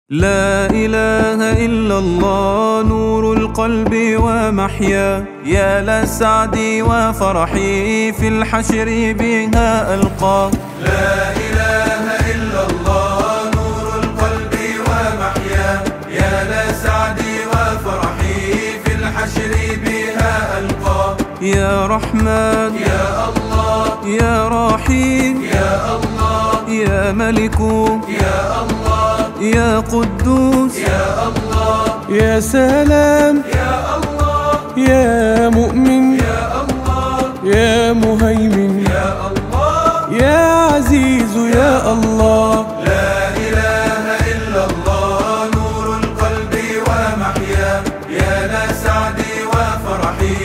لا إله إلا الله نور القلب ومحيا، يا لسعدي وفرحي في الحشر بها ألقى. لا إله إلا الله نور القلب ومحيا، يا لسعدي وفرحي في الحشر بها ألقى. يا رحمن يا الله، يا رحيم يا الله، يا ملك يا الله، يا قدوس يا الله، يا سلام يا الله، يا مؤمن يا الله، يا مهيمن يا الله، يا عزيز يا الله. لا إله إلا الله نور القلب ومحيا، يا لسعدي وفرحي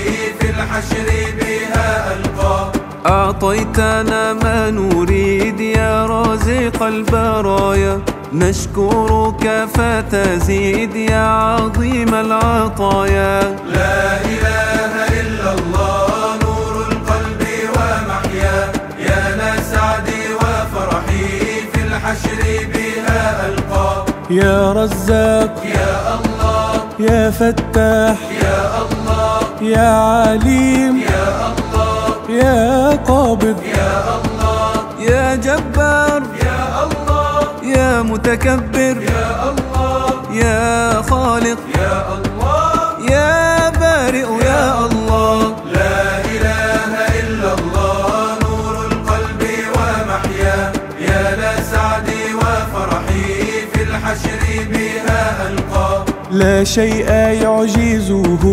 في الحشر بها ألقى. أعطيتنا ما نريد يا رازق البرايا، نشكرك فتزيد يا عظيم العطايا. لا إله إلا الله نور القلب ومحيا، يا لسعدي وفرحي في الحشر بها ألقى. يا رزاق يا الله، يا فتاح يا الله، يا عليم يا الله، يا قابض يا الله، يا جبار يا الله، يا متكبر يا الله، يا خالق يا الله، يا بارئ يا الله. لا إله إلا الله نور القلب ومحيا، يا لسعدي وفرحي في الحشر بها ألقى. لا شيء يعجزه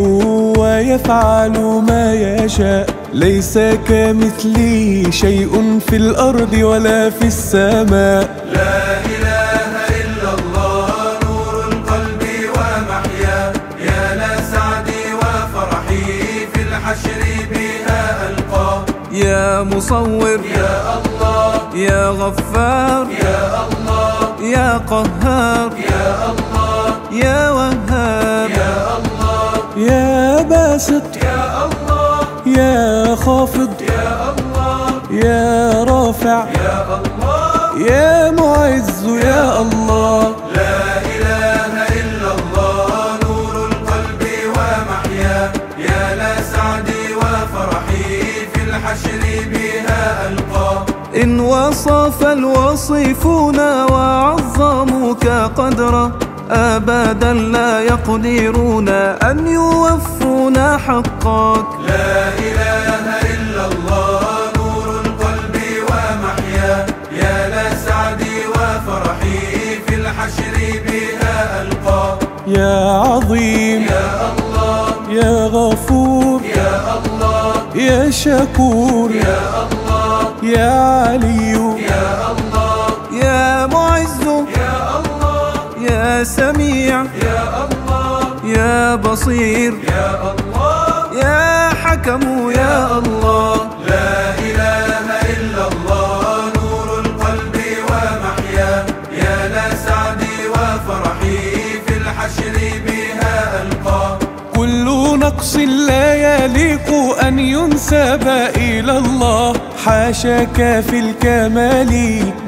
ويفعل ما يشاء، ليس كمثله شيء في الأرض ولا في السماء. لا إله إلا الله نور القلب ومحيا، يا لسعدي وفرحي في الحشر بها ألقى. يا مصور يا الله، يا غفار يا الله، يا قهار يا الله، يا وهاب يا الله، يا باسط يا الله، يا خافض يا الله، يا رافع يا الله، يا معز يا الله. لا إله إلا الله نور القلب ومحيا، يا لسعدي وفرحي في الحشر بها ألقى. إن وصف الوصيفون وعظموك قدرا، أبدا لا يقدرون أن يوفون حقك. لا إله إلا الله نور القلب ومحيا، يا لسعدي وفرحي في الحشر بها ألقى. يا عظيم يا الله، يا غفور يا الله، يا شكور يا الله، يا علي يا الله، يا معز يا الله، يا سميع يا الله، يا بصير يا الله، يا حكم يا الله. لا إله إلا الله نور القلب ومحيا، يا لسعدي وفرحي في الحشر بها ألقى. كل نقص لا يليق أن ينسب إلى الله، حاشاك في الكمال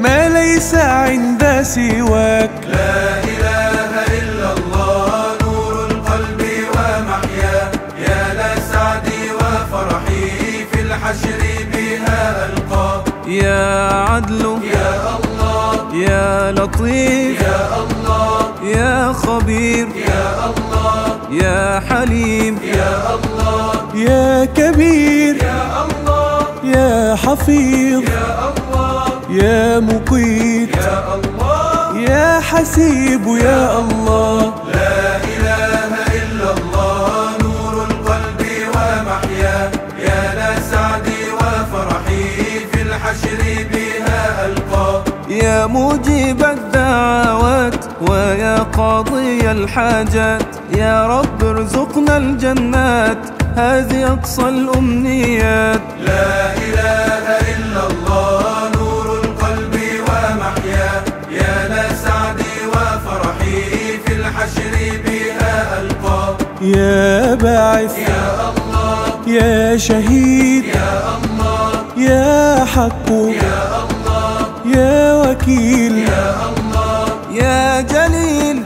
ما ليس عند سواك. لا إله إلا الله نور القلب ومحيا، يا لسعدي وفرحي في الحشر بها ألقى. يا عدل يا الله، يا لطيف يا الله، يا خبير يا الله، يا حليم يا الله، يا كبير يا الله، يا حفيظ يا الله، يا مقيت يا الله، يا حسيب يا الله. لا إله إلا الله نور القلب ومحيا، يا لسعدي وفرحي في الحشر بها ألقى. يا مجيب الدعوات ويا قاضي الحاجات، يا رب ارزقنا الجنات هذه أقصى الأمنيات. لا إله إلا الله نور القلب ومحيا، يا لسعدي وفرحي في الحشر بها ألقى. يا باعث يا الله، يا شهيد يا الله، يا حق يا الله، يا وكيل يا الله، يا جليل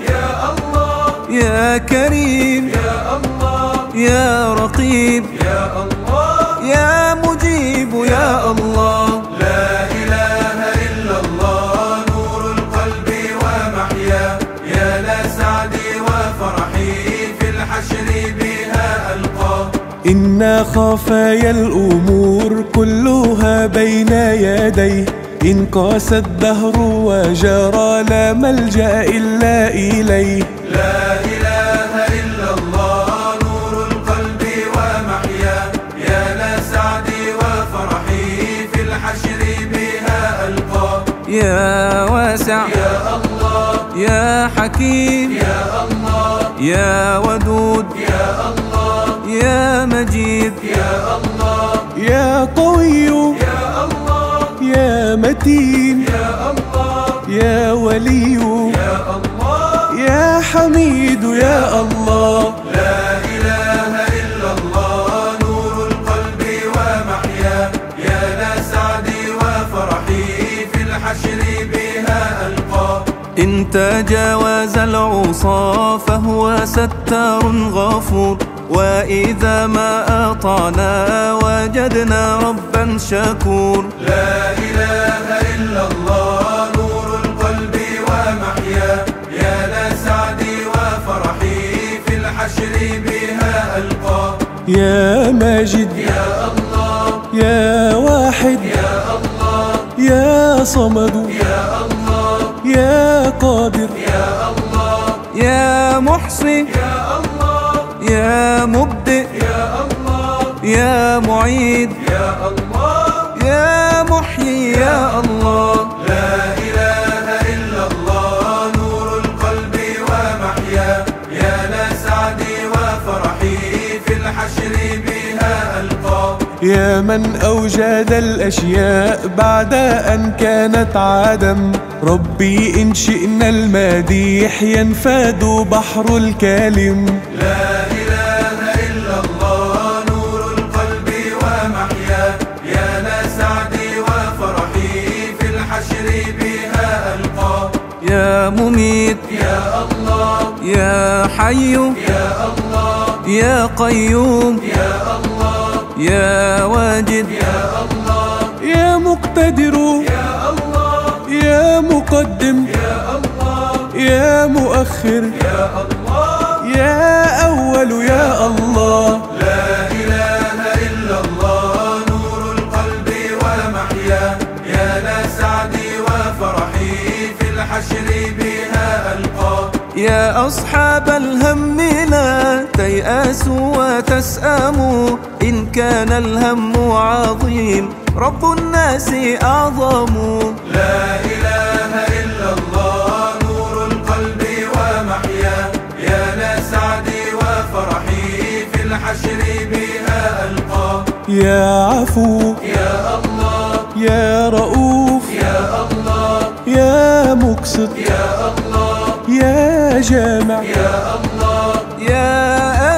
إن خفايا الأمور كلها بين يديه، إن قاس الدهر وجرى لا ملجأ إلا إليه. لا إله إلا الله نور القلب ومحياه، يا لسعدي وفرحي في الحشر بها ألقاه. يا واسع يا الله يا حكيم يا الله يا ودود يا الله يا مجيد يا الله يا قوي يا الله يا متين يا الله يا ولي يا الله يا حميد يا الله. لا إله إلا الله نور القلب ومحياه، يا لسعدي وفرحي في الحشر بها ألقاه. إن تجاوز العصى فهو ستار غفور، وإذا ما أطعنا وجدنا ربا شكور. لا إله إلا الله نور القلب ومحياه، يا لسعدي وفرحي في الحشر بها ألقاه. يا ماجد يا الله يا واحد يا الله يا صمد يا الله يا قادر يا الله يا محصي يا الله يا مبدئ يا الله يا معيد يا الله يا محيي يا الله. لا إله إلا الله نور القلب ومحياه، يا لسعدي وفرحي في الحشر بها ألقاه. يا من أوجد الأشياء بعد أن كانت عدم، ربي إن شئنا المديح ينفاد بحر الكلم. لا إله إلا الله نور القلب ومحياه، يا لسعدي وفرحي في الحشر بها ألقاه. يا مميت يا الله يا حي يا الله يا قيوم يا الله يا واجد يا الله يا مقتدر يا الله يا مقدم يا الله يا مؤخر يا الله يا أول يا الله. لا إله إلا الله نور القلب ومحياه، يا لسعدي وفرحي في الحشر بها ألقاه. يا أصحاب الهم لا تيأسوا وتسأموا، إن كان الهم عظيم رب الناس أعظم. لا إله إلا الله نور القلب ومحياه، يا لسعدي وفرحي في الحشر بها ألقاه. يا عفو يا الله يا رؤوف يا الله يا مقسط يا الله يا جامع يا الله يا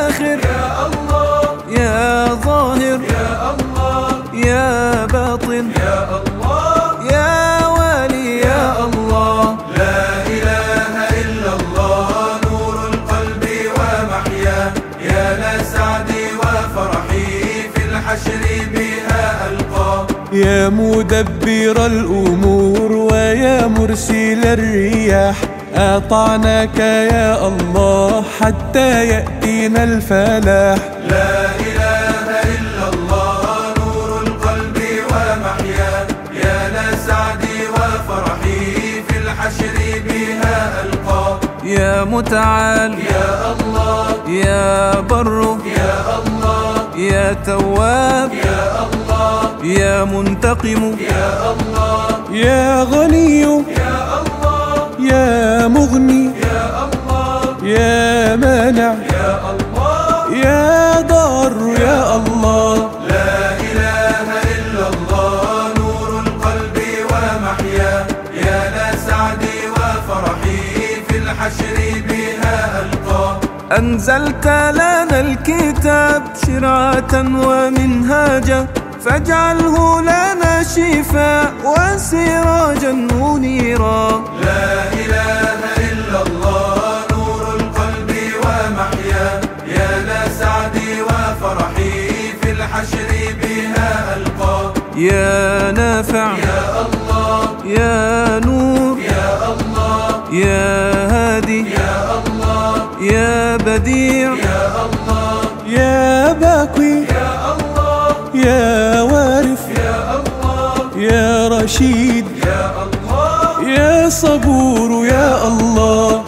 آخر يا الله يا ظاهر يا الله يا باطن يا الله يا والي يا الله. لا إله إلا الله نور القلب ومحياه، يا لسعدي وفرحي في الحشر بها ألقاه. يا مدبر الأمور ويا مرسل الرياح، أطعناك يا الله حتى يأتينا الفلاح. لا إله إلا الله نور القلب ومحياه، يا لسعدي وفرحي في الحشر بها ألقاه. يا متعال يا الله يا بر يا الله يا تواب يا الله يا منتقم يا الله يا غني يا الله يا مغني يا الله يا مانع يا الله يا ضار يا الله. لا إله إلا الله نور القلب ومحياه، يا لسعدي وفرحي في الحشر بها ألقاه. أنزلت لنا الكتاب شرعة ومنهاجا، فاجعله لنا شفاء وسراجا منيرا. لا إله إلا الله نور القلب ومحياه، يا لسعدي وفرحي في الحشر بها ألقاه. يا نافع يا الله يا نور يا الله يا هادي يا الله يا بديع يا الله يا باقي يا يا وارث يا الله يا رشيد يا الله يا صبور يا الله.